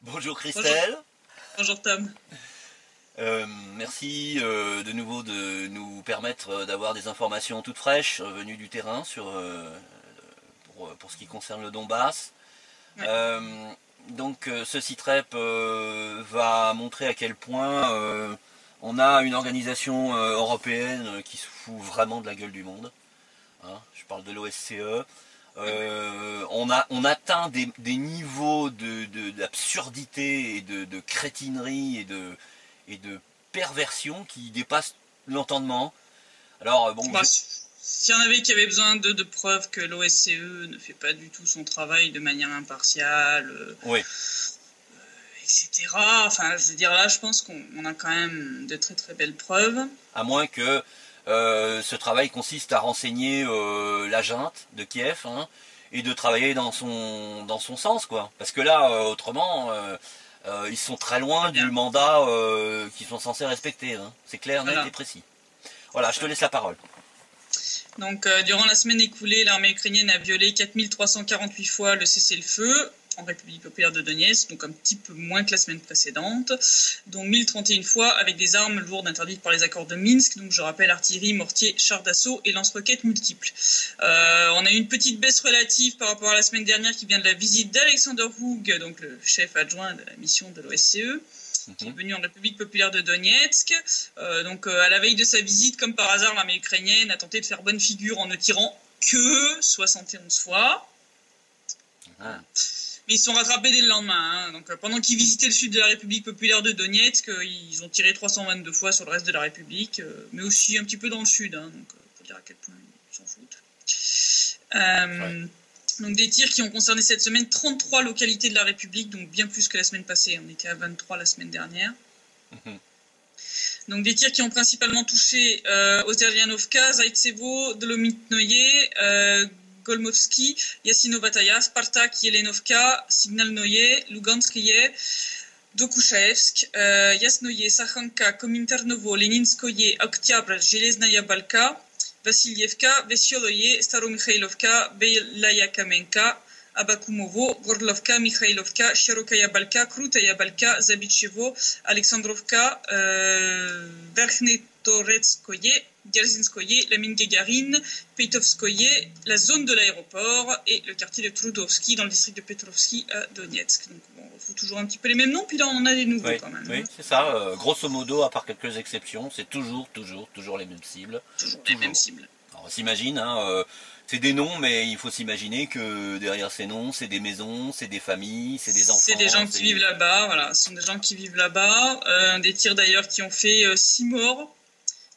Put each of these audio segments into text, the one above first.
Bonjour Bonjour, Christelle. bonjour Tom. Merci de nouveau de nous permettre d'avoir des informations toutes fraîches venues du terrain pour ce qui concerne le Donbass. Ouais. Euh, ce CITREP va montrer à quel point on a une organisation européenne qui se fout vraiment de la gueule du monde. Hein, je parle de l'OSCE. On atteint des niveaux d'absurdité et de crétinerie et de perversion qui dépassent l'entendement. Alors bon, Bah, s'il y en avait qui avaient besoin de preuves que l'OSCE ne fait pas du tout son travail de manière impartiale, oui, etc. Enfin, je veux dire, là, je pense qu'on a quand même de très très belles preuves. à moins que ce travail consiste à renseigner la junte de Kiev, hein, et de travailler dans son sens, quoi. Parce que là, autrement, ils sont très loin du Bien. mandat qu'ils sont censés respecter. Hein. C'est clair, net Voilà. et précis. Voilà, je te laisse la parole. Donc, durant la semaine écoulée, l'armée ukrainienne a violé 4348 fois le cessez-le-feu en République populaire de Donetsk, donc un petit peu moins que la semaine précédente, dont 1031 fois avec des armes lourdes interdites par les accords de Minsk, donc je rappelle artillerie, mortier, chars d'assaut et lance-roquettes multiples. On a eu une petite baisse relative par rapport à la semaine dernière qui vient de la visite d'Alexander Hoog, donc le chef adjoint de la mission de l'OSCE, qui est venu en République populaire de Donetsk. À la veille de sa visite, comme par hasard, l'armée ukrainienne a tenté de faire bonne figure en ne tirant que 71 fois. Ah. Mais ils sont rattrapés dès le lendemain. Hein. Donc, pendant qu'ils visitaient le sud de la République populaire de Donetsk, ils ont tiré 322 fois sur le reste de la République, mais aussi un petit peu dans le sud. Hein, donc, pour dire à quel point ils s'en foutent. Ouais. Donc des tirs qui ont concerné cette semaine 33 localités de la République, donc bien plus que la semaine passée. On était à 23 la semaine dernière. Donc des tirs qui ont principalement touché Ozeryanovka, Zaitsevo, Dolomitnoye, Golmovski, Yassinovataya, Spartak, Yelenovka, Signalnoye, Luganskoye, Dokuchaevsk, Yasnoye, Sakhanka, Kominternovo, Leninskoye, Oktyabr, Железная Balka, Vassilievka, Vesioloye, Staromikhaïlovka, Belayakamenka, Abakumovo, Gorlovka, Mikhailovka, Shirokaya Balka, Krutaya Balka, Zabitchevo, Alexandrovka, Verkhnetoretskoye, Gerzinskoye, la mine Gagarine, Peitovskoye, la zone de l'aéroport et le quartier de Trudovski dans le district de Petrovski à Donetsk. Donc bon, il faut toujours un petit peu les mêmes noms, puis là on en a des nouveaux quand même. Oui, c'est ça. Grosso modo, à part quelques exceptions, c'est toujours les mêmes cibles. Toujours les mêmes cibles. Alors, on s'imagine, hein, c'est des noms, mais il faut s'imaginer que derrière ces noms, c'est des maisons, c'est des familles, c'est des enfants. C'est des gens qui vivent là-bas, voilà. Ce sont des gens qui vivent là-bas. Des tirs d'ailleurs qui ont fait 6 morts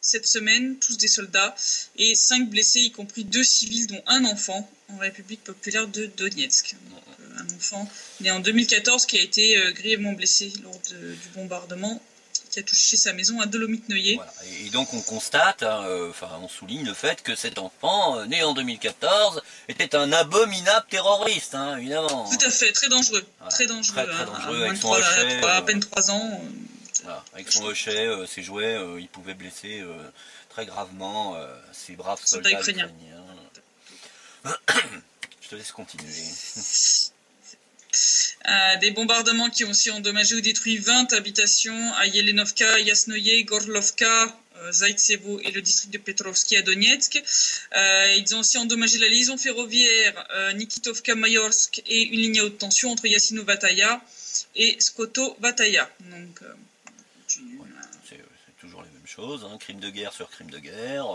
cette semaine, tous des soldats, et 5 blessés, y compris 2 civils, dont un enfant, en République populaire de Donetsk. Donc, un enfant né en 2014 qui a été grièvement blessé lors du bombardement qui a touché sa maison à Dolomitnoye. Voilà. Et donc on constate, hein, on souligne le fait que cet enfant, né en 2014, était un abominable terroriste, hein, évidemment. Tout à fait, très dangereux. Voilà. Très dangereux. Très dangereux, à avec son hochet. À peine 3 ans. Voilà. Avec son hochet, ses jouets, il pouvait blesser très gravement ces braves soldats ukrainiens. Je te laisse continuer. Des bombardements qui ont aussi endommagé ou détruit 20 habitations à Yelenovka, Yasnoye, Gorlovka, Zaitsevo et le district de Petrovski à Donetsk. Ils ont aussi endommagé la liaison ferroviaire Nikitovka-Mayorsk et une ligne à haute tension entre Yassino-Vataya et Skoto-Vataya. Donc, c'est toujours les mêmes choses, hein, crime de guerre sur crime de guerre.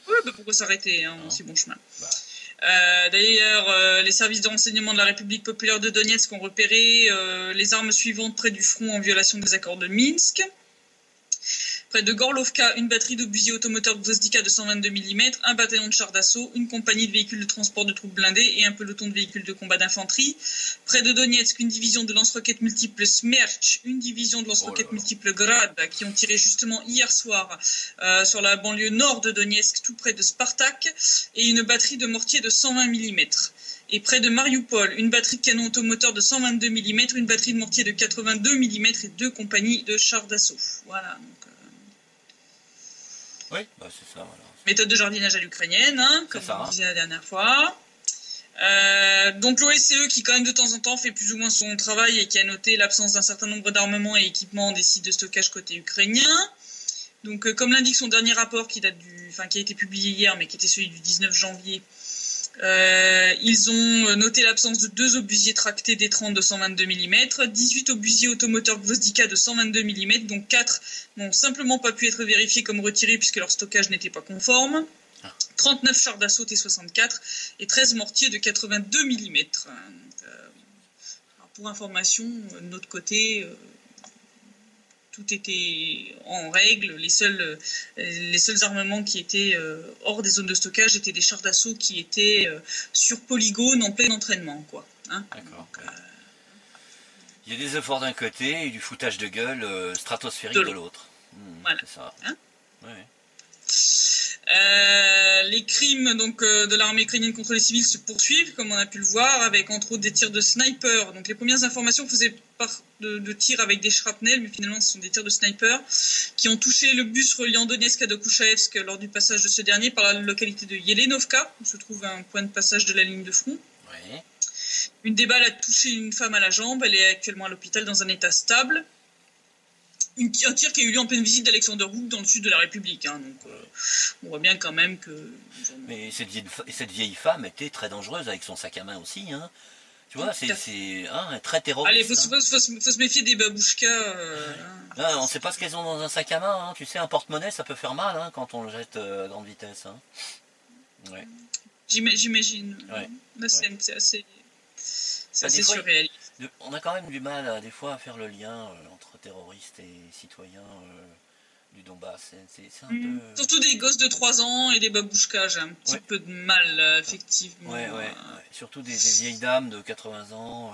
Oui, pourquoi s'arrêter, hein, on est si bon chemin. Bah. D'ailleurs, les services de renseignement de la République populaire de Donetsk ont repéré les armes suivantes près du front en violation des accords de Minsk. Près de Gorlovka, une batterie d'obusiers automoteurs Gvozdika de 122 mm, un bataillon de chars d'assaut, une compagnie de véhicules de transport de troupes blindées et un peloton de véhicules de combat d'infanterie. Près de Donetsk, une division de lance-roquettes multiples Smerch, une division de lance-roquettes multiples Grad qui ont tiré justement hier soir sur la banlieue nord de Donetsk, tout près de Spartak, et une batterie de mortiers de 120 mm. Et près de Mariupol, une batterie de canon automoteur de 122 mm, une batterie de mortier de 82 mm et 2 compagnies de chars d'assaut. Voilà, donc... Oui, bah c'est ça, voilà. Méthode de jardinage à l'ukrainienne, hein, comme on disait la dernière fois. Donc l'OSCE qui quand même de temps en temps fait plus ou moins son travail et qui a noté l'absence d'un certain nombre d'armements et équipements des sites de stockage côté ukrainien. Donc comme l'indique son dernier rapport qui a été publié hier mais qui était celui du 19 janvier, ils ont noté l'absence de 2 obusiers tractés D30 de 122 mm, 18 obusiers automoteurs Gvozdika de 122 mm, donc 4 n'ont simplement pas pu être vérifiés comme retirés puisque leur stockage n'était pas conforme. 39 chars d'assaut T64 et 13 mortiers de 82 mm. Pour information, de notre côté, tout était en règle. Les seuls armements qui étaient hors des zones de stockage étaient des chars d'assaut qui étaient sur polygone en plein entraînement, quoi. Hein. D'accord. Il y a des efforts d'un côté et du foutage de gueule stratosphérique de l'autre. Voilà. C'est ça. Hein, ouais. Les crimes donc de l'armée ukrainienne contre les civils se poursuivent, comme on a pu le voir, avec entre autres des tirs de sniper. Donc les premières informations faisaient part de tirs avec des shrapnels, mais finalement ce sont des tirs de sniper qui ont touché le bus reliant Donetsk à Dokuchaevsk lors du passage de ce dernier par la localité de Yelenovka, où se trouve un point de passage de la ligne de front. Ouais. Une des balles a touché une femme à la jambe, elle est actuellement à l'hôpital dans un état stable. Un tir qui a eu lieu en pleine visite d'Alexanderhook dans le sud de la République. Hein, donc on voit bien quand même que... Mais cette vieille femme était très dangereuse avec son sac à main aussi. Hein. Tu vois, c'est très terroriste. Allez, faut se méfier des babouchkas. On ne sait pas ce qu'elles ont dans un sac à main. Hein. Tu sais, un porte-monnaie, ça peut faire mal hein, quand on le jette à grande vitesse. Hein. Ouais. J'imagine. Ouais. La scène, c'est assez surréaliste. On a quand même du mal des fois à faire le lien entre terroristes et citoyens du Donbass. C'est un peu... Surtout des gosses de 3 ans et des babouchkas, j'ai un petit peu de mal, effectivement. Ouais. Surtout des vieilles dames de 80 ans.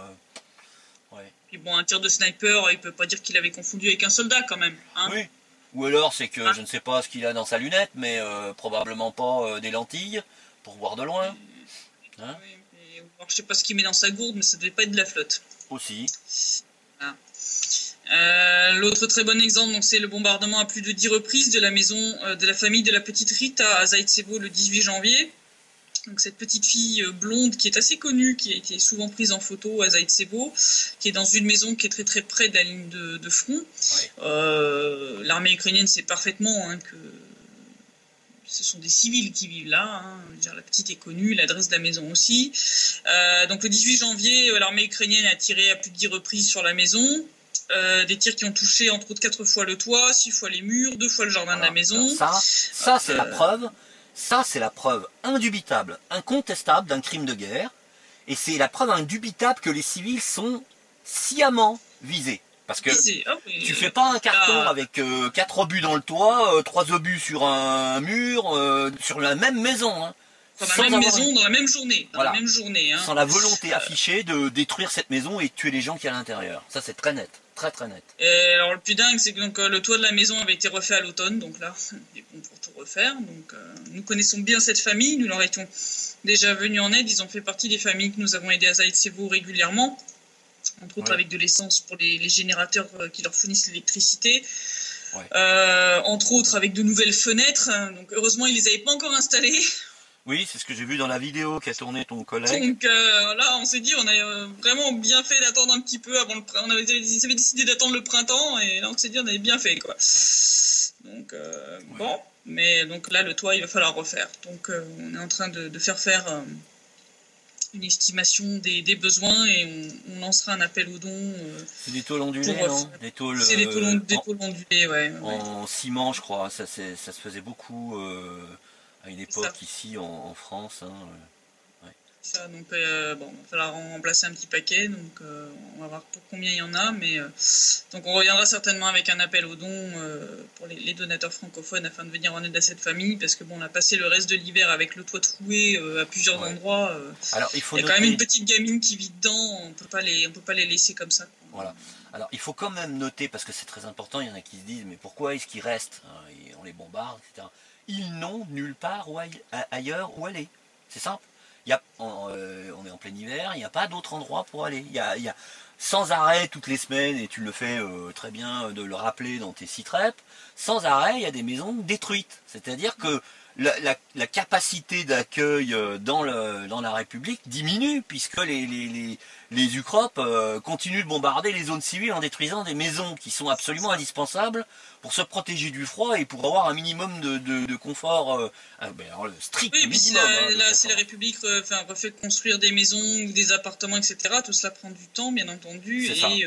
Puis bon, un tir de sniper, il peut pas dire qu'il avait confondu avec un soldat quand même. Hein. Oui. Ou alors c'est que je ne sais pas ce qu'il a dans sa lunette, mais probablement pas des lentilles pour voir de loin. Hein, oui. Alors, je sais pas ce qu'il met dans sa gourde, mais ça devait pas être de la flotte. Aussi. Ah. L'autre très bon exemple, donc, c'est le bombardement à plus de 10 reprises de la maison de la famille de la petite Rita à Zaïtsevo le 18 janvier. Donc cette petite fille blonde qui est assez connue, qui a été souvent prise en photo à Zaïtsevo, qui est dans une maison qui est très très près de la ligne de front. Ouais. L'armée ukrainienne sait parfaitement que ce sont des civils qui vivent là. Hein. La petite est connue, l'adresse de la maison aussi. Donc le 18 janvier, l'armée ukrainienne a tiré à plus de 10 reprises sur la maison. Des tirs qui ont touché entre autres 4 fois le toit, 6 fois les murs, 2 fois le jardin de la maison. Alors ça c'est la preuve. Ça c'est la preuve indubitable, incontestable d'un crime de guerre. Et c'est la preuve indubitable que les civils sont sciemment visés. Parce que tu fais pas un carton avec 4 obus dans le toit, 3 obus sur un mur, sur la même maison. Hein, dans la même maison, dans la même journée. La même journée hein. Sans la volonté affichée de détruire cette maison et de tuer les gens qui y a à l'intérieur. Ça c'est très net, très très net. Et alors le plus dingue c'est que donc, le toit de la maison avait été refait à l'automne, donc là, il est bon pour tout refaire. Donc nous connaissons bien cette famille, nous leur étions déjà venus en aide, ils ont fait partie des familles que nous avons aidées à Zaïtsevo régulièrement. Entre autres avec de l'essence pour les générateurs qui leur fournissent l'électricité. Ouais. Entre autres avec de nouvelles fenêtres. Donc heureusement, ils les avaient pas encore installées. Oui, c'est ce que j'ai vu dans la vidéo qu'a tourné ton collègue. Donc là, on s'est dit, on a vraiment bien fait d'attendre un petit peu avant le printemps. Ils avaient décidé d'attendre le printemps et là, on s'est dit, on avait bien fait, quoi. Donc bon, mais donc là, le toit, il va falloir refaire. Donc on est en train de faire une estimation des besoins et on lancera un appel aux dons. C'est des tôles ondulées, non? C'est des tôles ondulées, ouais. En ciment, je crois. Ça se faisait beaucoup à une époque ici en France. Hein, Ça, donc bon, il va falloir en remplacer un petit paquet, donc on va voir pour combien il y en a, mais donc on reviendra certainement avec un appel aux dons pour les donateurs francophones afin de venir en aide à cette famille, parce que bon, on a passé le reste de l'hiver avec le toit troué à plusieurs endroits. Alors, il y a quand même une petite gamine qui vit dedans, on peut pas les laisser comme ça. Quoi. Voilà. Alors il faut quand même noter, parce que c'est très important, il y en a qui se disent mais pourquoi est-ce qu'ils restent, on les bombarde, etc. Ils n'ont nulle part ailleurs où aller. C'est simple. On est en plein hiver, il n'y a pas d'autre endroit pour aller. Il y a sans arrêt toutes les semaines, et tu le fais très bien de le rappeler dans tes sites rep, sans arrêt il y a des maisons détruites. C'est-à-dire que la capacité d'accueil dans la République diminue, puisque les UCROP continuent de bombarder les zones civiles en détruisant des maisons qui sont absolument indispensables pour se protéger du froid et pour avoir un minimum de confort, alors, le strict oui, minimum. Si la République refait construire des maisons ou des appartements, etc., tout cela prend du temps, bien entendu, et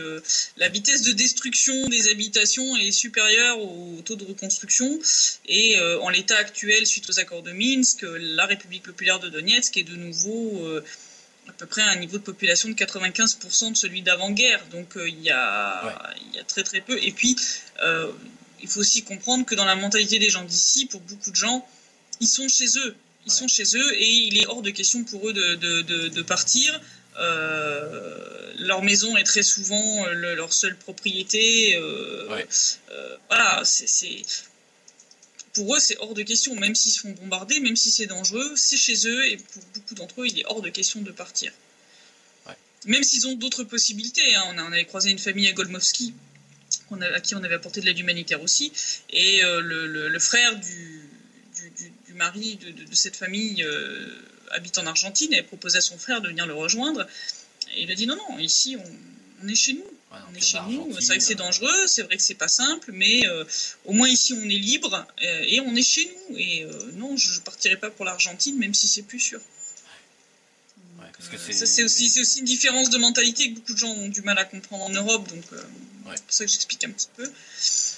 la vitesse de destruction des habitations est supérieure au taux de reconstruction, et en l'état actuel, suite aux accords de Minsk, la République populaire de Donetsk est de nouveau à peu près à un niveau de population de 95% de celui d'avant-guerre, donc il y a très très peu, et puis il faut aussi comprendre que dans la mentalité des gens d'ici, pour beaucoup de gens, ils sont chez eux. Ils sont chez eux et il est hors de question pour eux de partir. Leur maison est très souvent leur seule propriété. Voilà, pour eux, c'est hors de question. Même s'ils se font bombarder, même si c'est dangereux, c'est chez eux et pour beaucoup d'entre eux, il est hors de question de partir. Même s'ils ont d'autres possibilités. Hein. On avait croisé une famille à Golmovski à qui on avait apporté de l'aide humanitaire aussi, et le frère du mari de cette famille habite en Argentine et a proposé à son frère de venir le rejoindre, et il a dit non, ici on est chez nous, on est chez nous, c'est vrai que c'est dangereux, c'est vrai que c'est pas simple, mais au moins ici on est libre et on est chez nous, et non, je partirai pas pour l'Argentine même si c'est plus sûr. C'est aussi une différence de mentalité que beaucoup de gens ont du mal à comprendre en Europe, donc c'est pour ça que j'explique un petit peu.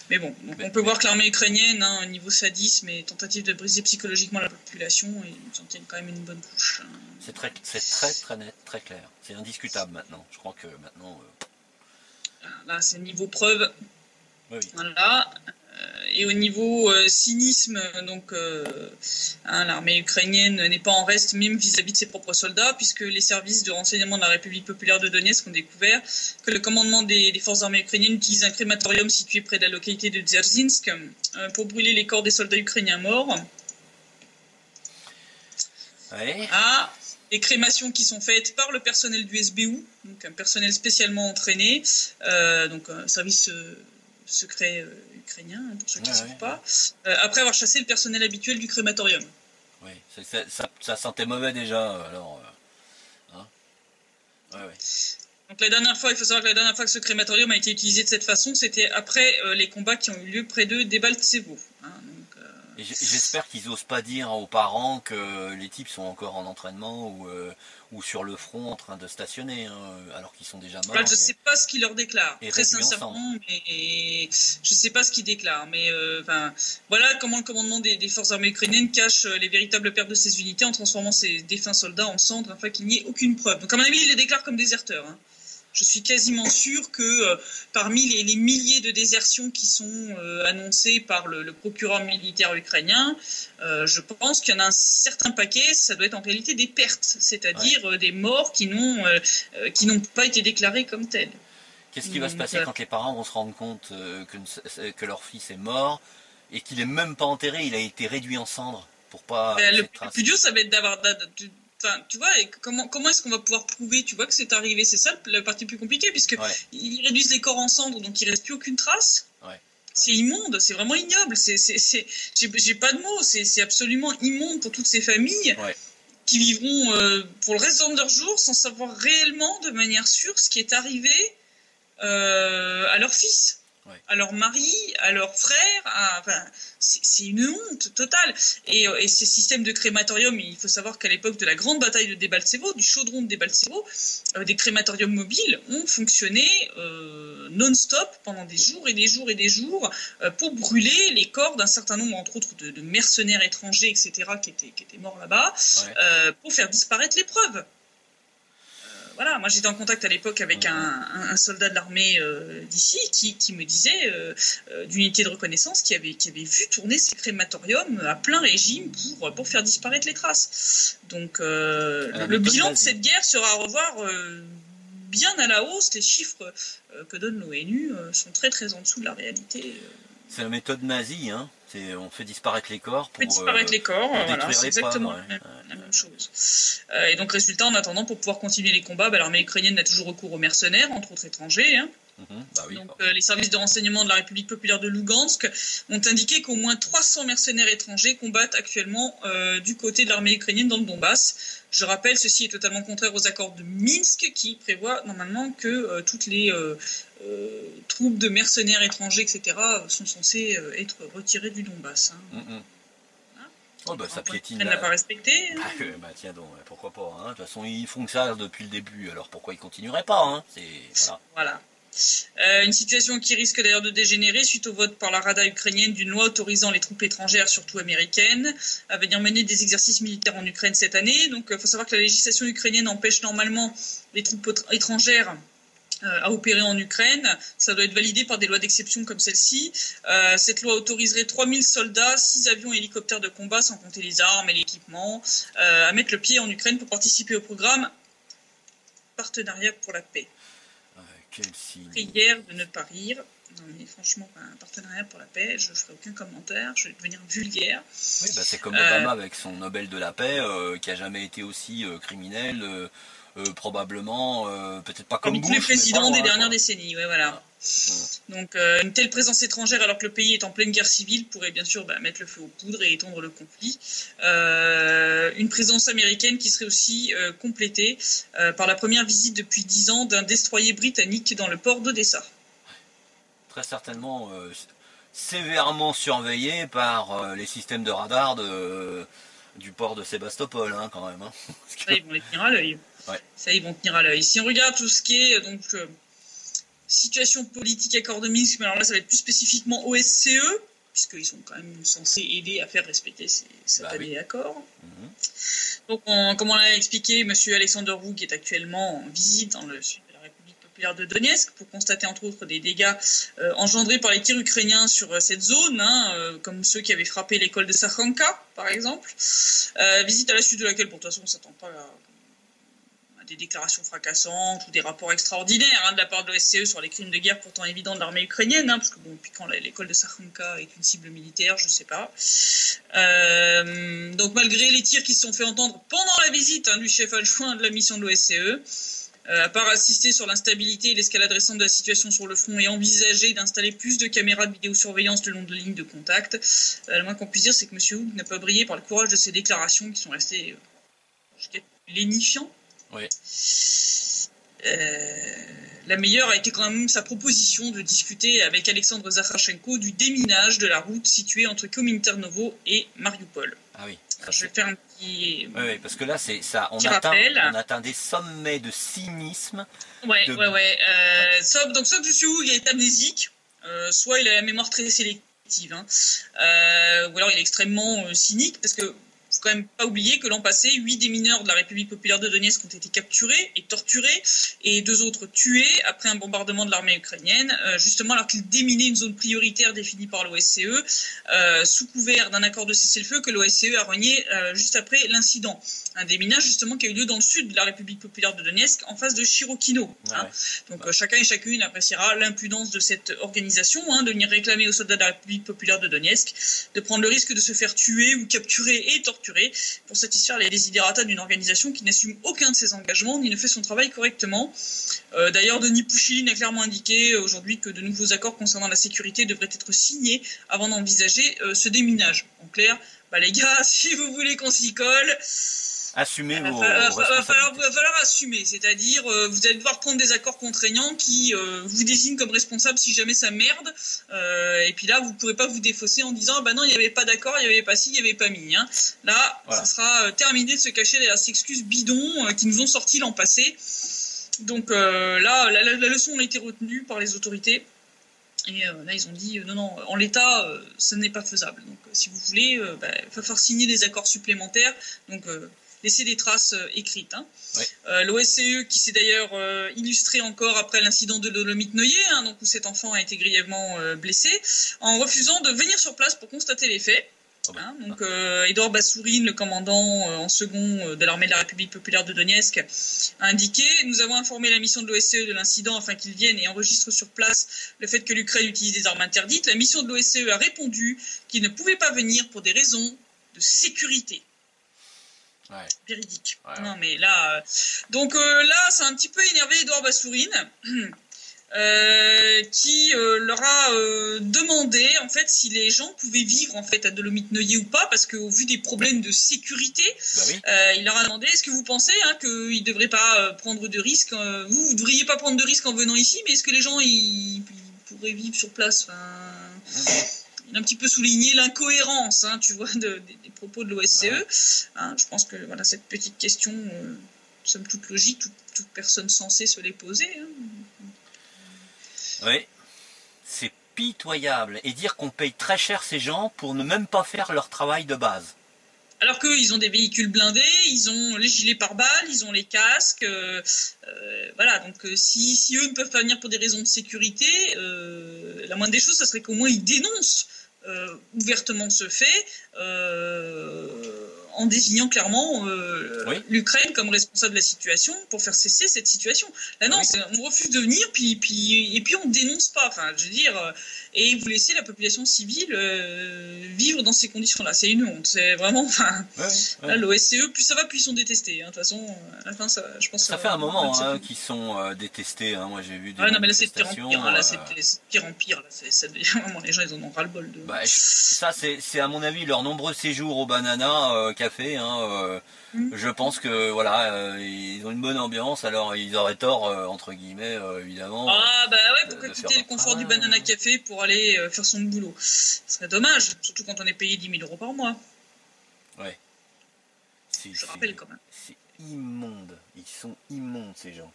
Mais bon, donc on peut voir que l'armée ukrainienne, au niveau sadisme et tentative de briser psychologiquement la population, ils en tiennent quand même une bonne couche. Hein. C'est très net, très clair. C'est indiscutable maintenant. Je crois que maintenant... Là, c'est niveau preuve. Oui. Voilà. Et au niveau cynisme, donc l'armée ukrainienne n'est pas en reste même vis-à-vis de ses propres soldats, puisque les services de renseignement de la République populaire de Donetsk ont découvert que le commandement des forces armées ukrainiennes utilise un crématorium situé près de la localité de Dzerzhinsk pour brûler les corps des soldats ukrainiens morts. Des crémations qui sont faites par le personnel du SBU, donc un personnel spécialement entraîné, donc un service secret ukrainien, pour ceux qui ne savent pas, après avoir chassé le personnel habituel du crématorium. Oui, ça sentait mauvais déjà, alors... Donc la dernière fois, il faut savoir que la dernière fois que ce crématorium a été utilisé de cette façon, c'était après les combats qui ont eu lieu près de Debaltsevo. Et j'espère qu'ils n'osent pas dire aux parents que les types sont encore en entraînement ou sur le front en train de stationner, alors qu'ils sont déjà morts. Je ne sais pas ce qu'ils leur déclarent, très sincèrement, mais je ne sais pas ce qu'ils déclarent. Mais voilà comment le commandement des forces armées ukrainiennes cache les véritables pertes de ses unités en transformant ses défunts soldats en cendres afin qu'il n'y ait aucune preuve. Donc à mon avis, ils les déclarent comme déserteurs. Hein. Je suis quasiment sûr que parmi les milliers de désertions qui sont annoncées par le procureur militaire ukrainien, je pense qu'il y en a un certain paquet, ça doit être en réalité des pertes, c'est-à-dire des morts qui n'ont pas été déclarés comme tels. Qu'est-ce qui va se passer quand les parents vont se rendre compte que leur fils est mort et qu'il n'est même pas enterré, il a été réduit en cendres pour pas... Le plus dur, ça va être d'avoir... Enfin, tu vois, comment est-ce qu'on va pouvoir prouver, tu vois, que c'est arrivé? C'est ça la partie plus compliquée, puisque ils réduisent les corps en cendres, donc il reste plus aucune trace. C'est immonde, c'est vraiment ignoble. J'ai pas de mots, c'est absolument immonde pour toutes ces familles qui vivront pour le reste de leurs jours sans savoir réellement, de manière sûre, ce qui est arrivé à leur fils. À leur mari, à leur frère, c'est une honte totale. Et ces systèmes de crématorium, il faut savoir qu'à l'époque de la grande bataille de Debaltsevo, du chaudron de Debaltsevo, des crématoriums mobiles ont fonctionné non-stop pendant des jours et des jours et des jours pour brûler les corps d'un certain nombre, entre autres, de mercenaires étrangers, etc., qui étaient morts là-bas, pour faire disparaître les preuves. Voilà, moi j'étais en contact à l'époque avec un soldat de l'armée d'ici qui me disait d'unité de reconnaissance qui avait vu tourner ces crématoriums à plein régime pour faire disparaître les traces. Donc le bilan de cette guerre sera à revoir bien à la hausse. Les chiffres que donne l'ONU sont très très en dessous de la réalité. C'est la méthode nazie, hein. On fait disparaître les corps pour, voilà, détruire c'est les exactement pommes. Ouais. la même chose. Et donc, résultat, en attendant, pour pouvoir continuer les combats, l'armée ukrainienne a toujours recours aux mercenaires, entre autres étrangers. Hein. Bah oui, donc, les services de renseignement de la République populaire de Lugansk ont indiqué qu'au moins 300 mercenaires étrangers combattent actuellement du côté de l'armée ukrainienne dans le Donbass. Je rappelle, ceci est totalement contraire aux accords de Minsk qui prévoient normalement que toutes les troupes de mercenaires étrangers, etc., sont censées être retirées du Donbass. Hein. Oh bah ça piétine. Elle n'a pas respecté. Hein. Bah tiens donc, pourquoi pas. Hein. De toute façon, ils font que ça depuis le début, alors pourquoi ils continueraient pas hein. Voilà. Une situation qui risque d'ailleurs de dégénérer suite au vote par la Rada ukrainienne d'une loi autorisant les troupes étrangères, surtout américaines, à venir mener des exercices militaires en Ukraine cette année. Donc il faut savoir que la législation ukrainienne empêche normalement les troupes étrangères à opérer en Ukraine. Ça doit être validé par des lois d'exception comme celle-ci. Cette loi autoriserait 3000 soldats, 6 avions et hélicoptères de combat, sans compter les armes et l'équipement, à mettre le pied en Ukraine pour participer au programme Partenariat pour la paix. Prière de ne pas rire. Non mais franchement, un partenariat pour la paix, je ne ferai aucun commentaire, je vais devenir vulgaire. Oui, bah c'est comme Obama avec son Nobel de la paix, qui a jamais été aussi criminel, probablement, peut-être pas comme Bush, tous les présidents des dernières quoi. Décennies, ouais, voilà. Donc une telle présence étrangère alors que le pays est en pleine guerre civile pourrait bien sûr mettre le feu aux poudres et étendre le conflit. Une présence américaine qui serait aussi complétée par la première visite depuis 10 ans d'un destroyer britannique dans le port d'Odessa. Très certainement sévèrement surveillé par les systèmes de radar du port de Sébastopol, hein, quand même. Hein. Ça, ils vont les tenir à l'œil. Ouais. Ça, ils vont tenir à l'œil. Si on regarde tout ce qui est donc situation politique, accord de Minsk, mais alors là, ça va être plus spécifiquement OSCE, puisqu'ils sont quand même censés aider à faire respecter ces satanés accords. Donc, comme on l'a expliqué, M. Alexander Vuk est actuellement en visite dans le sud de la République populaire de Donetsk pour constater entre autres des dégâts engendrés par les tirs ukrainiens sur cette zone, comme ceux qui avaient frappé l'école de Sakhanka, par exemple. Visite à la suite de laquelle, pour toute façon, on ne s'attend pas à des déclarations fracassantes ou des rapports extraordinaires de la part de l'OSCE sur les crimes de guerre pourtant évidents de l'armée ukrainienne, parce que bon, puis quand l'école de Sakhanka est une cible militaire, je ne sais pas. Donc malgré les tirs qui se sont fait entendre pendant la visite du chef adjoint de la mission de l'OSCE, à part assister sur l'instabilité et l'escalade récente de la situation sur le front et envisager d'installer plus de caméras de vidéosurveillance le long de lignes de contact, le moins qu'on puisse dire, c'est que M. Vuk n'a pas brillé par le courage de ses déclarations qui sont restées lénifiantes. Oui. La meilleure a été quand même sa proposition de discuter avec Alexandre Zakharchenko du déminage de la route située entre Kominternovo et Mariupol. Ah oui. Alors, je vais faire un petit. Oui, parce que là, c'est ça. On atteint des sommets de cynisme. Ouais. Donc, soit que M. est amnésique, soit il a la mémoire très sélective. Ou alors il est extrêmement cynique, parce que faut quand même pas oublier que l'an passé, 8 des mineurs de la République populaire de Donetsk ont été capturés et torturés, et 2 autres tués après un bombardement de l'armée ukrainienne, justement alors qu'ils déminaient une zone prioritaire définie par l'OSCE, sous couvert d'un accord de cessez-le-feu que l'OSCE a renié juste après l'incident. Un déminage justement qui a eu lieu dans le sud de la République populaire de Donetsk, en face de Chirokino. Donc chacun et chacune appréciera l'impudence de cette organisation de venir réclamer aux soldats de la République populaire de Donetsk de prendre le risque de se faire tuer ou capturer et torturer pour satisfaire les desiderata d'une organisation qui n'assume aucun de ses engagements ni ne fait son travail correctement. D'ailleurs, Denis Pouchine a clairement indiqué aujourd'hui que de nouveaux accords concernant la sécurité devraient être signés avant d'envisager ce déminage. En clair, les gars, si vous voulez qu'on s'y colle, assumez vos va falloir assumer, c'est-à-dire vous allez devoir prendre des accords contraignants qui vous désignent comme responsable si jamais ça merde, et puis là vous ne pourrez pas vous défausser en disant non, il n'y avait pas d'accord, il n'y avait pas ci, il n'y avait pas mis. Là, voilà. Ça sera terminé de se cacher derrière ces excuses bidons qui nous ont sortis l'an passé. Donc là, la leçon a été retenue par les autorités. Et là, ils ont dit non, en l'état, ce n'est pas faisable. Donc, si vous voulez, il va falloir signer des accords supplémentaires. Donc, laisser des traces écrites. Oui. L'OSCE, qui s'est d'ailleurs illustré encore après l'incident de Dolomite-Noyer, donc où cet enfant a été grièvement blessé, en refusant de venir sur place pour constater les faits. Oh bah. Hein, donc Édouard Bassourine, le commandant en second de l'armée de la République populaire de Donetsk, a indiqué: nous avons informé la mission de l'OSCE de l'incident afin qu'ils viennent et enregistrent sur place le fait que l'Ukraine utilise des armes interdites. La mission de l'OSCE a répondu qu'ils ne pouvaient pas venir pour des raisons de sécurité. Ouais. Véridique. Ouais. Non mais là, donc là, ça a un petit peu énervé Édouard Bassourine. Qui leur a demandé en fait si les gens pouvaient vivre en fait à Dolomites-Neuilly ou pas, parce qu'au vu des problèmes de sécurité, Bah oui. il leur a demandé: est-ce que vous pensez qu'ils ne devraient pas prendre de risques, vous ne devriez pas prendre de risques en venant ici, mais est-ce que les gens ils pourraient vivre sur place? Il a un petit peu souligné l'incohérence, tu vois, des propos de l'OSCE. Ouais. Je pense que voilà, cette petite question, somme toute logique, toute personne censée se les poser. Oui, c'est pitoyable. Et dire qu'on paye très cher ces gens pour ne même pas faire leur travail de base. Alors qu'eux, ils ont des véhicules blindés, ils ont les gilets pare-balles, ils ont les casques. Voilà, donc si eux ne peuvent pas venir pour des raisons de sécurité, la moindre des choses, ça serait qu'au moins ils dénoncent ouvertement ce fait, en désignant clairement Oui. l'Ukraine comme responsable de la situation pour faire cesser cette situation. Là non, Oui. on refuse de venir, puis on dénonce pas. Enfin, je veux dire, et vous laissez la population civile vivre dans ces conditions-là. C'est une honte. C'est vraiment. Enfin, Ouais. là, l'OSCE, plus ça va, plus ils sont détestés. De toute façon, à la fin, je pense. Ça fait un moment qu'ils sont détestés. Moi, j'ai vu des non, mais là, c'est de pire en manifestations. pire. Là, c'est de pire en pire. Là, ça devient vraiment, les gens, ils en ont ras-le-bol de. Ça, c'est à mon avis leur nombreux séjours au Banana Café. Je pense que voilà, ils ont une bonne ambiance. Alors, ils auraient tort, entre guillemets, évidemment. Ah bah ouais, pourquoi quitter le confort du Banana Café pour aller faire son boulot? Ce serait dommage, surtout quand on est payé 10 000 € par mois. Ouais. Je rappelle quand même. C'est immonde. Ils sont immondes, ces gens.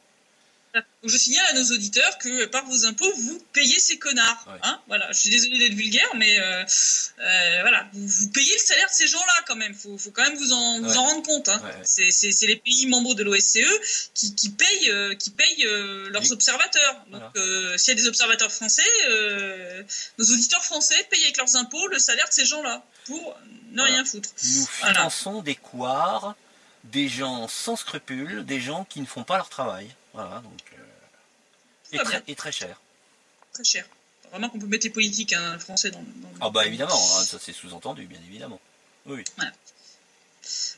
Donc je signale à nos auditeurs que par vos impôts, vous payez ces connards. Ouais. Voilà, je suis désolé d'être vulgaire, mais voilà, vous payez le salaire de ces gens-là quand même. Faut quand même vous en rendre compte. Ouais. C'est les pays membres de l'OSCE qui payent leurs observateurs. Donc s'il y a des observateurs français, nos auditeurs français payent avec leurs impôts le salaire de ces gens-là pour ne rien foutre. Nous finançons des couards, des gens sans scrupules, des gens qui ne font pas leur travail. Voilà, donc. Et très cher. Très cher. Vraiment qu'on peut mettre les politiques français dans Ah bah évidemment, ça c'est sous-entendu, bien évidemment. Oui. Voilà.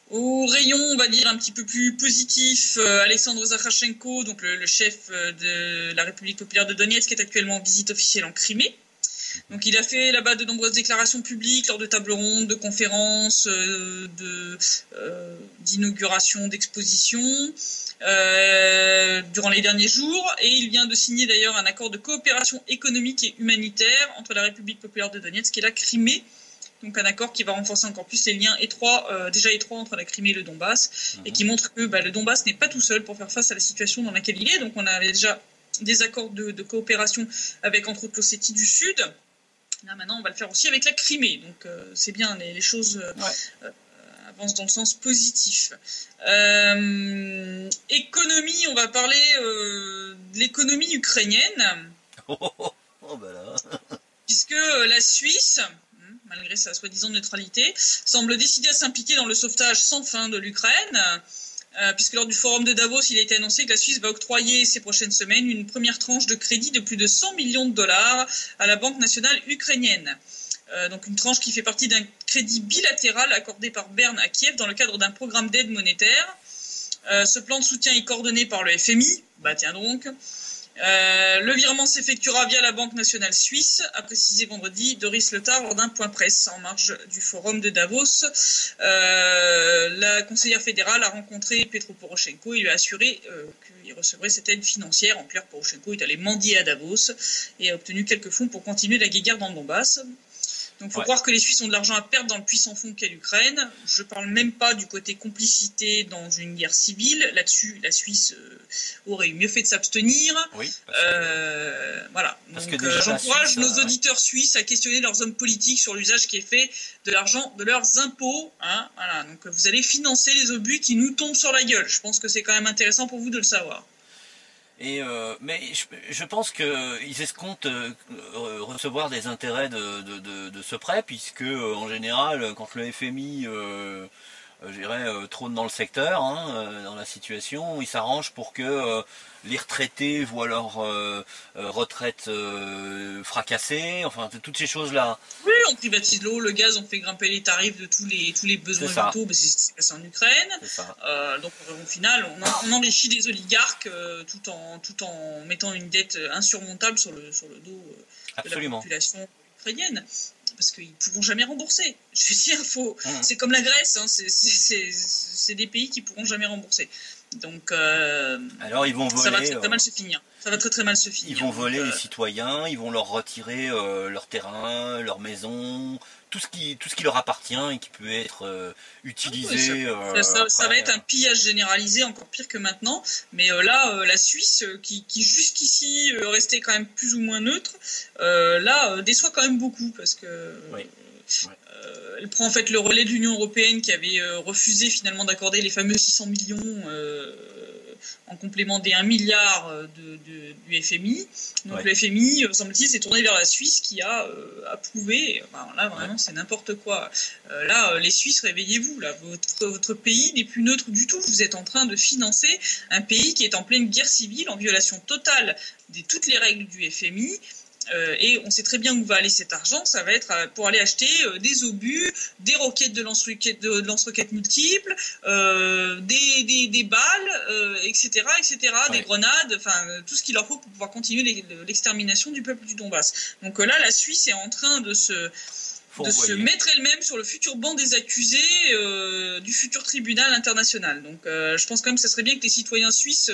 Au rayon, on va dire, un petit peu plus positif, Alexandre Zakharchenko, donc le chef de la République populaire de Donetsk, est actuellement en visite officielle en Crimée. Donc il a fait là-bas de nombreuses déclarations publiques lors de tables rondes, de conférences, d'inauguration, d'expositions durant les derniers jours. Et il vient de signer d'ailleurs un accord de coopération économique et humanitaire entre la République populaire de Donetsk et la Crimée. Donc un accord qui va renforcer encore plus les liens déjà étroits entre la Crimée et le Donbass, et qui montre que le Donbass n'est pas tout seul pour faire face à la situation dans laquelle il est. Donc on avait déjà des accords de coopération avec entre autres l'Ossétie du Sud. Là maintenant on va le faire aussi avec la Crimée. Donc c'est bien, les choses avancent dans le sens positif. Économie, on va parler de l'économie ukrainienne. Oh bah là. Puisque la Suisse, malgré sa soi-disant neutralité, semble décider à s'impliquer dans le sauvetage sans fin de l'Ukraine, puisque lors du forum de Davos, il a été annoncé que la Suisse va octroyer ces prochaines semaines une première tranche de crédit de plus de 100 millions de dollars à la Banque nationale ukrainienne. Donc une tranche qui fait partie d'un crédit bilatéral accordé par Berne à Kiev dans le cadre d'un programme d'aide monétaire. Ce plan de soutien est coordonné par le FMI. Tiens donc. Le virement s'effectuera via la Banque nationale suisse, a précisé vendredi Doris Letard lors d'un point presse en marge du forum de Davos. La conseillère fédérale a rencontré Petro Poroshenko et lui a assuré qu'il recevrait cette aide financière. En clair, Poroshenko est allé mendier à Davos et a obtenu quelques fonds pour continuer la guéguerre dans le Donbass. Donc il faut croire que les Suisses ont de l'argent à perdre dans le puissant fond qu'est l'Ukraine. Je ne parle même pas du côté complicité dans une guerre civile. Là-dessus, la Suisse aurait mieux fait de s'abstenir. Oui. Voilà. Parce donc que j'encourage nos auditeurs suisses à questionner leurs hommes politiques sur l'usage qui est fait de l'argent de leurs impôts. Voilà. Donc vous allez financer les obus qui nous tombent sur la gueule. Je pense que c'est quand même intéressant pour vous de le savoir. Mais je pense qu'ils escomptent recevoir des intérêts de ce prêt, puisque en général, quand le FMI je dirais, trône dans le secteur, hein, dans la situation, ils s'arrangent pour que les retraités voient leur retraite fracassée, enfin toutes ces choses-là. Oui, on privatise l'eau, le gaz, on fait grimper les tarifs de tous les besoins vitaux, c'est ce qui s'est passé en Ukraine. Donc au final, on enrichit des oligarques tout en mettant une dette insurmontable sur le dos de la population ukrainienne. Parce qu'ils ne pourront jamais rembourser. Je veux dire, c'est comme la Grèce, hein, c'est des pays qui ne pourront jamais rembourser. Donc, alors ils vont voler, ça va très mal se finir. Ça va très très mal se finir. Ils vont voler les citoyens, ils vont leur retirer leur terrain, leur maison, tout ce qui leur appartient et qui peut être utilisé. Ça va être un pillage généralisé, encore pire que maintenant. Mais là, la Suisse, qui jusqu'ici restait quand même plus ou moins neutre, déçoit quand même beaucoup parce que. Oui. Elle prend en fait le relais de l'Union européenne qui avait refusé finalement d'accorder les fameux 600 millions en complément des 1 milliard du FMI. Donc le FMI, semble-t-il, s'est tourné vers la Suisse qui a approuvé. Enfin, là, vraiment, c'est n'importe quoi. Là, les Suisses, réveillez-vous. Là, votre pays n'est plus neutre du tout. Vous êtes en train de financer un pays qui est en pleine guerre civile, en violation totale de toutes les règles du FMI. Et on sait très bien où va aller cet argent. Ça va être pour aller acheter des obus, des roquettes de lance-roquettes multiples, des balles, etc., des grenades, enfin tout ce qu'il leur faut pour pouvoir continuer l'extermination du peuple du Donbass. Donc là, la Suisse est en train de se mettre elle-même sur le futur banc des accusés du futur tribunal international. Donc je pense quand même que ce serait bien que les citoyens suisses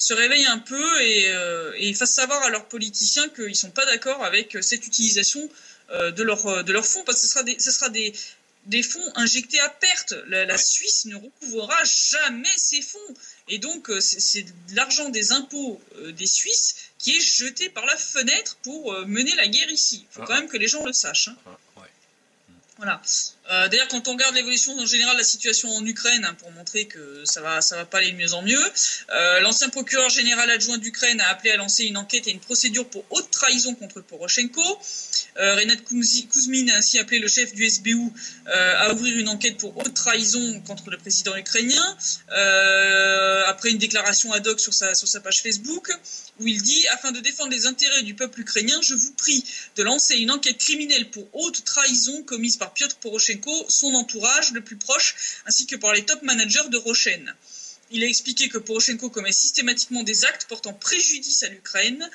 se réveillent un peu et fassent savoir à leurs politiciens qu'ils ne sont pas d'accord avec cette utilisation de leurs fonds, parce que ce sera des fonds injectés à perte. La Suisse ne recouvrera jamais ces fonds. Et donc, c'est de l'argent des impôts des Suisses qui est jeté par la fenêtre pour mener la guerre ici. Il faut quand même que les gens le sachent. Hein. Voilà. D'ailleurs, quand on regarde l'évolution en général de la situation en Ukraine, hein, pour montrer que ça va pas aller de mieux en mieux, l'ancien procureur général adjoint d'Ukraine a appelé à lancer une enquête et une procédure pour haute trahison contre Poroshenko. Renat Kuzmin a ainsi appelé le chef du SBU à ouvrir une enquête pour haute trahison contre le président ukrainien, après une déclaration ad hoc sur sa page Facebook, où il dit « Afin de défendre les intérêts du peuple ukrainien, je vous prie de lancer une enquête criminelle pour haute trahison commise par Piotr Poroshenko, son entourage le plus proche, ainsi que par les top managers de Rochen. » Il a expliqué que Poroshenko commet systématiquement des actes portant préjudice à l'Ukraine.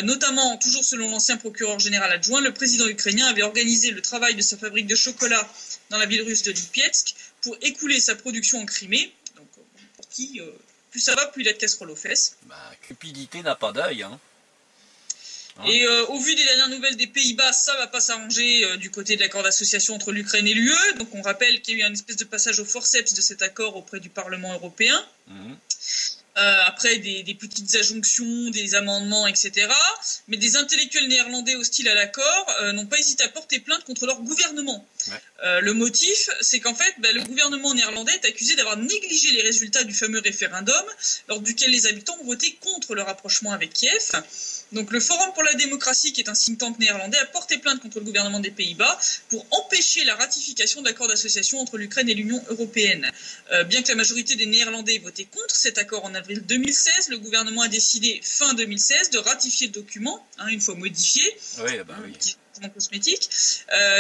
Notamment, toujours selon l'ancien procureur général adjoint, le président ukrainien avait organisé le travail de sa fabrique de chocolat dans la ville russe de Lipetsk pour écouler sa production en Crimée. Donc, pour qui plus ça va, plus il a de casserole aux fesses. Cupidité n'a pas d'œil, hein. Et au vu des dernières nouvelles des Pays-Bas, ça va pas s'arranger du côté de l'accord d'association entre l'Ukraine et l'UE. Donc on rappelle qu'il y a eu un espèce de passage au forceps de cet accord auprès du Parlement européen. Après des petites adjonctions, des amendements, etc. Mais des intellectuels néerlandais hostiles à l'accord n'ont pas hésité à porter plainte contre leur gouvernement. Le motif, c'est qu'en fait, le gouvernement néerlandais est accusé d'avoir négligé les résultats du fameux référendum, lors duquel les habitants ont voté contre le rapprochement avec Kiev. Donc le Forum pour la démocratie, qui est un think tank néerlandais, a porté plainte contre le gouvernement des Pays-Bas pour empêcher la ratification de l'accord d'association entre l'Ukraine et l'Union européenne. Bien que la majorité des Néerlandais ait voté contre cet accord en avril 2016, le gouvernement a décidé fin 2016 de ratifier le document, une fois modifié. Oui. Cosmétique.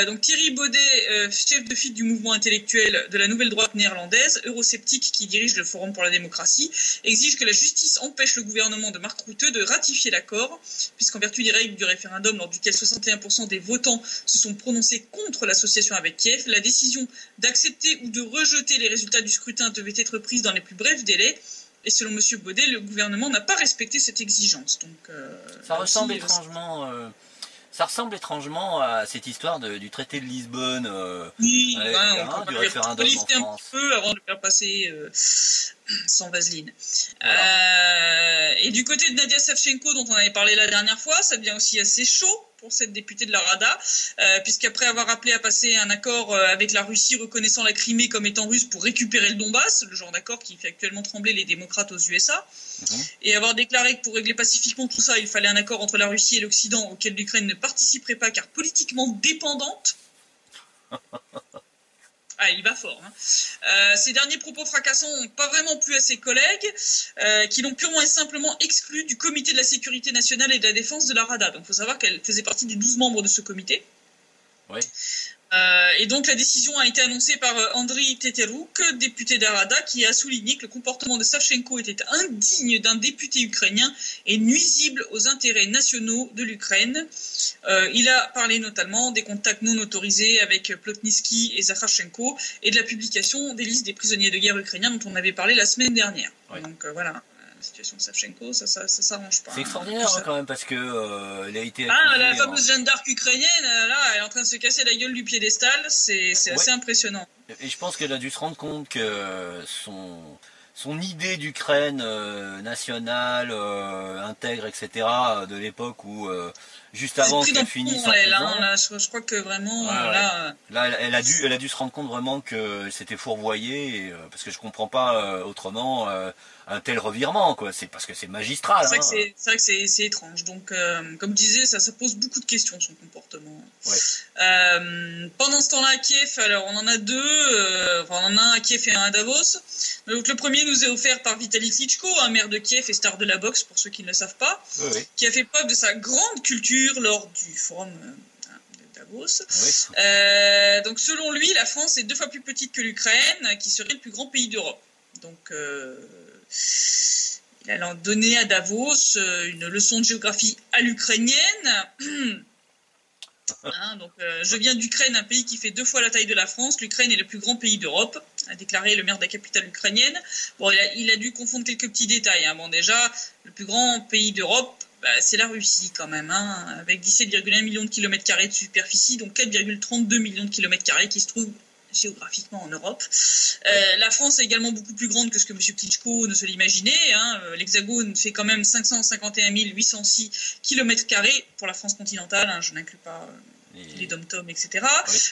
Donc Thierry Baudet, chef de file du mouvement intellectuel de la nouvelle droite néerlandaise, eurosceptique qui dirige le Forum pour la démocratie, exige que la justice empêche le gouvernement de Mark Rutte de ratifier l'accord, puisqu'en vertu des règles du référendum lors duquel 61% des votants se sont prononcés contre l'association avec Kiev, la décision d'accepter ou de rejeter les résultats du scrutin devait être prise dans les plus brefs délais. Et selon M. Baudet, le gouvernement n'a pas respecté cette exigence. Donc, ça ressemble étrangement... Ça ressemble étrangement à cette histoire du traité de Lisbonne, du référendum en France. Un peu avant de le faire passer sans vaseline. Voilà. Et du côté de Nadia Savchenko, dont on avait parlé la dernière fois, ça devient aussi assez chaud pour cette députée de la Rada, puisqu'après avoir appelé à passer un accord avec la Russie reconnaissant la Crimée comme étant russe pour récupérer le Donbass, le genre d'accord qui fait actuellement trembler les démocrates aux USA, et avoir déclaré que pour régler pacifiquement tout ça, il fallait un accord entre la Russie et l'Occident auquel l'Ukraine ne participerait pas car politiquement dépendante. Ah, il va fort. Ces derniers propos fracassants n'ont pas vraiment plu à ses collègues, qui l'ont purement et simplement exclu du comité de la sécurité nationale et de la défense de la Rada. Donc il faut savoir qu'elle faisait partie des 12 membres de ce comité. Oui. Et donc la décision a été annoncée par Andriy Teteruk, député de la Rada, qui a souligné que le comportement de Savchenko était indigne d'un député ukrainien et nuisible aux intérêts nationaux de l'Ukraine. Il a parlé notamment des contacts non autorisés avec Plotnitsky et Zakharchenko et de la publication des listes des prisonniers de guerre ukrainiens dont on avait parlé la semaine dernière. Oui. Donc voilà. La situation de Savchenko, ça s'arrange pas. C'est extraordinaire quand même parce que elle a été la fameuse Jeanne d'Arc ukrainienne, là, elle est en train de se casser la gueule du piédestal, c'est assez impressionnant. Et je pense qu'elle a dû se rendre compte que son idée d'Ukraine nationale, intègre, etc., de l'époque où juste avant qu'elle finisse en prison, je crois que vraiment là elle a dû se rendre compte vraiment que c'était fourvoyé, parce que je comprends pas autrement un tel revirement, quoi. C'est parce que c'est magistral. C'est vrai que c'est étrange. Donc, comme je disais, ça pose beaucoup de questions, son comportement. Ouais. Pendant ce temps-là, à Kiev, alors on en a deux. On en a un à Kiev et un à Davos. Donc, le premier nous est offert par Vitaly Klitschko, un maire de Kiev et star de la boxe, pour ceux qui ne le savent pas, qui a fait preuve de sa grande culture lors du forum de Davos. Donc, selon lui, la France est 2 fois plus petite que l'Ukraine, qui serait le plus grand pays d'Europe. Donc, il a donné à Davos une leçon de géographie à l'ukrainienne. Donc, je viens d'Ukraine, un pays qui fait 2 fois la taille de la France. L'Ukraine est le plus grand pays d'Europe, a déclaré le maire de la capitale ukrainienne. Bon, il a dû confondre quelques petits détails. Bon, déjà, le plus grand pays d'Europe, c'est la Russie quand même, avec 17,1 millions de kilomètres carrés de superficie, donc 4,32 millions de kilomètres carrés qui se trouvent géographiquement en Europe. La France est également beaucoup plus grande que ce que M. Klitschko ne se l'imaginait. L'Hexagone fait quand même 551 806 km² pour la France continentale, je n'inclus pas les dom-toms, etc.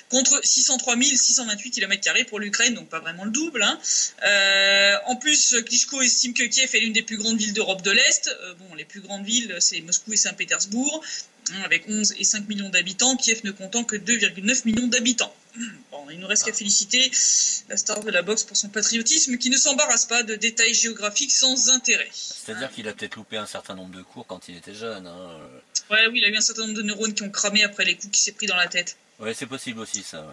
Contre 603 628 km² pour l'Ukraine, donc pas vraiment le double. En plus, Klitschko estime que Kiev est l'une des plus grandes villes d'Europe de l'Est. Les plus grandes villes, c'est Moscou et Saint-Pétersbourg, avec 11 et 5 millions d'habitants, Kiev ne comptant que 2,9 millions d'habitants. Bon, il nous reste qu'à féliciter la star de la boxe pour son patriotisme qui ne s'embarrasse pas de détails géographiques sans intérêt. C'est-à-dire qu'il a peut-être loupé un certain nombre de cours quand il était jeune. Oui, il a eu un certain nombre de neurones qui ont cramé après les coups qu'il s'est pris dans la tête. Ouais, c'est possible aussi ça,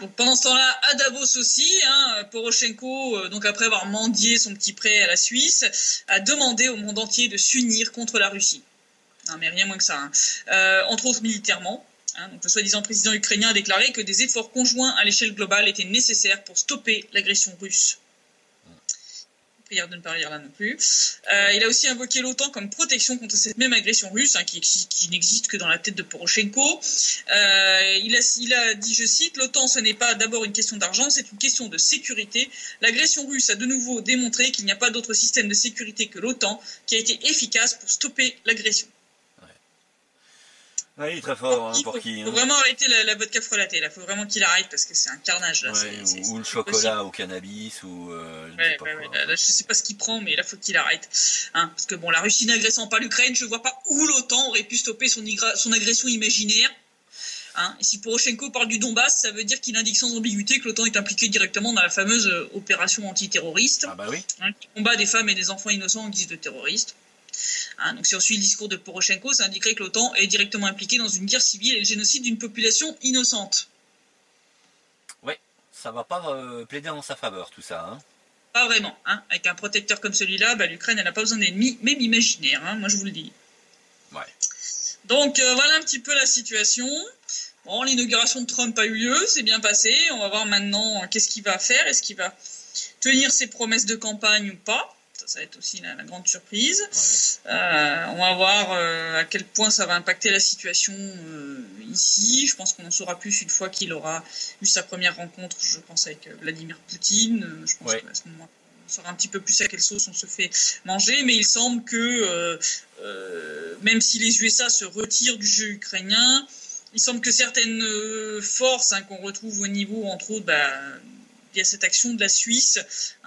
Donc pendant ce temps-là, à Davos aussi, Poroshenko, donc après avoir mendié son petit prêt à la Suisse, a demandé au monde entier de s'unir contre la Russie. Non, mais rien moins que ça. Entre autres militairement. Donc le soi-disant président ukrainien a déclaré que des efforts conjoints à l'échelle globale étaient nécessaires pour stopper l'agression russe. Prière de ne pas rire là non plus. Il a aussi invoqué l'OTAN comme protection contre cette même agression russe, qui n'existe que dans la tête de Poroshenko. Il a dit, je cite, « L'OTAN, ce n'est pas d'abord une question d'argent, c'est une question de sécurité. L'agression russe a de nouveau démontré qu'il n'y a pas d'autre système de sécurité que l'OTAN qui a été efficace pour stopper l'agression. » Il est très fort, Il faut vraiment arrêter la vodka frelatée. Il faut vraiment qu'il arrête parce que c'est un carnage. Là. Ou le chocolat au cannabis. Je ne sais pas ce qu'il prend, mais là, il faut qu'il arrête. Parce que la Russie n'agressant pas l'Ukraine, je ne vois pas où l'OTAN aurait pu stopper son agression imaginaire. Et si Poroshenko parle du Donbass, ça veut dire qu'il indique sans ambiguïté que l'OTAN est impliqué directement dans la fameuse opération antiterroriste, qui combat des femmes et des enfants innocents en guise de terroristes. Donc si on suit le discours de Poroshenko, ça indiquerait que l'OTAN est directement impliquée dans une guerre civile et le génocide d'une population innocente. Oui, ça va pas plaider en sa faveur tout ça. Pas vraiment. Avec un protecteur comme celui-là, l'Ukraine elle n'a pas besoin d'ennemis, même imaginaires, moi je vous le dis. Donc voilà un petit peu la situation. Bon, l'inauguration de Trump a eu lieu, c'est bien passé. On va voir maintenant qu'est-ce qu'il va faire. Est-ce qu'il va tenir ses promesses de campagne ou pas? Ça va être aussi la grande surprise. On va voir à quel point ça va impacter la situation ici. Je pense qu'on en saura plus une fois qu'il aura eu sa première rencontre, je pense, avec Vladimir Poutine. Je pense qu'à ce moment-là, on saura un petit peu plus à quelle sauce on se fait manger. Mais il semble que même si les USA se retirent du jeu ukrainien, il semble que certaines forces qu'on retrouve au niveau, entre autres, il y a cette action de la Suisse.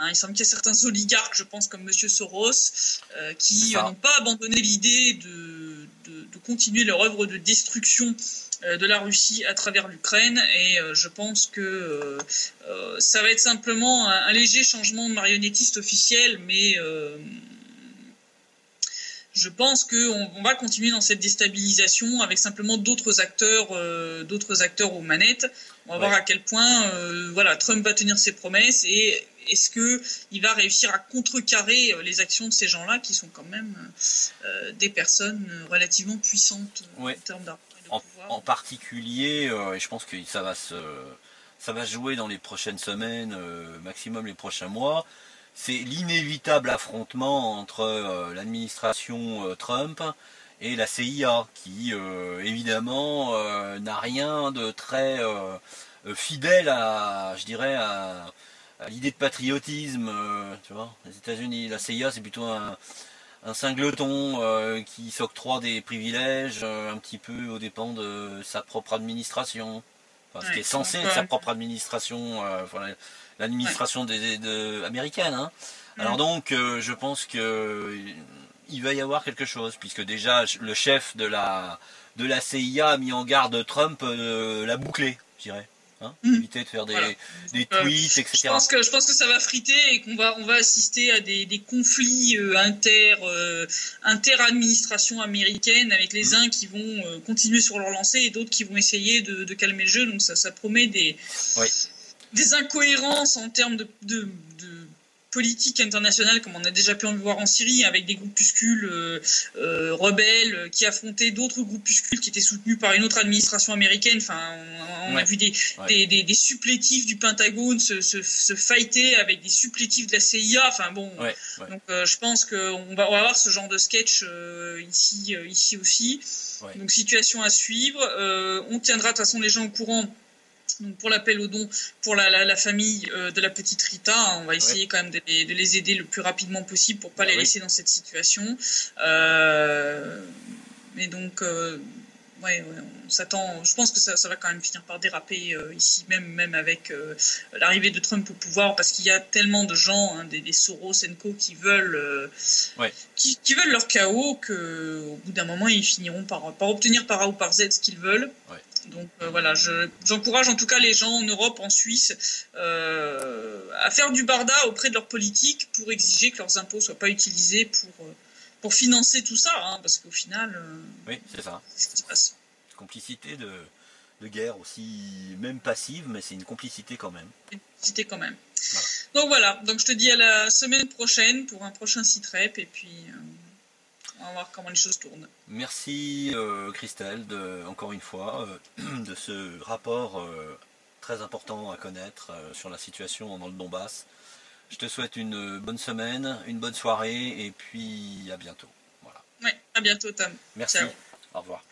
Il semble qu'il y a certains oligarques, je pense, comme Monsieur Soros, qui n'ont pas abandonné l'idée de continuer leur œuvre de destruction de la Russie à travers l'Ukraine. Et je pense que ça va être simplement un léger changement de marionnettiste officiel, mais je pense qu'on va continuer dans cette déstabilisation avec simplement d'autres acteurs aux manettes. On va voir à quel point Trump va tenir ses promesses et est-ce qu'il va réussir à contrecarrer les actions de ces gens-là qui sont quand même des personnes relativement puissantes en termes d'argent et de pouvoir. En particulier, et je pense que ça va se jouer dans les prochaines semaines, maximum les prochains mois. C'est l'inévitable affrontement entre l'administration Trump et la CIA, qui évidemment n'a rien de très fidèle à l'idée de patriotisme. Tu vois, les États-Unis, la CIA, c'est plutôt un cingleton qui s'octroie des privilèges un petit peu aux dépens de sa propre administration. Enfin, ce qui est censé être sa propre administration. L'administration américaine. Hein. Alors donc, je pense que il va y avoir quelque chose, puisque déjà le chef de la CIA a mis en garde Trump l'a bouclé, je dirais. Hein, éviter de faire des tweets, etc. Je pense que ça va friter et qu'on va assister à des conflits inter-administration américaine, avec les uns qui vont continuer sur leur lancée et d'autres qui vont essayer de calmer le jeu. Donc ça promet des incohérences en termes de politique internationale, comme on a déjà pu en voir en Syrie, avec des groupuscules rebelles qui affrontaient d'autres groupuscules qui étaient soutenus par une autre administration américaine. Enfin, on a vu des supplétifs du Pentagone se fighter avec des supplétifs de la CIA. Enfin bon, donc je pense qu'on va avoir ce genre de sketch ici aussi. Donc situation à suivre. On tiendra de toute façon les gens au courant. Donc pour l'appel aux dons pour la famille de la petite Rita, on va essayer quand même de les aider le plus rapidement possible pour pas les laisser dans cette situation. Mais donc on s'attend. Je pense que ça va quand même finir par déraper ici, même avec l'arrivée de Trump au pouvoir, parce qu'il y a tellement de gens, des Soros & co qui veulent qui veulent leur chaos, que au bout d'un moment ils finiront par obtenir par A ou par Z ce qu'ils veulent. Donc j'encourage en tout cas les gens en Europe, en Suisse, à faire du barda auprès de leurs politiques pour exiger que leurs impôts soient pas utilisés pour financer tout ça, parce qu'au final, c'est ça. C'est ce qui se passe. Complicité de guerre aussi, même passive, mais c'est une complicité quand même. Une complicité quand même. Voilà. Donc je te dis à la semaine prochaine pour un prochain Citrep, et puis on va voir comment les choses tournent. Merci Christelle, encore une fois, de ce rapport très important à connaître sur la situation dans le Donbass. Je te souhaite une bonne semaine, une bonne soirée, et puis à bientôt. Voilà. À bientôt Tom. Merci, Ciao. Au revoir.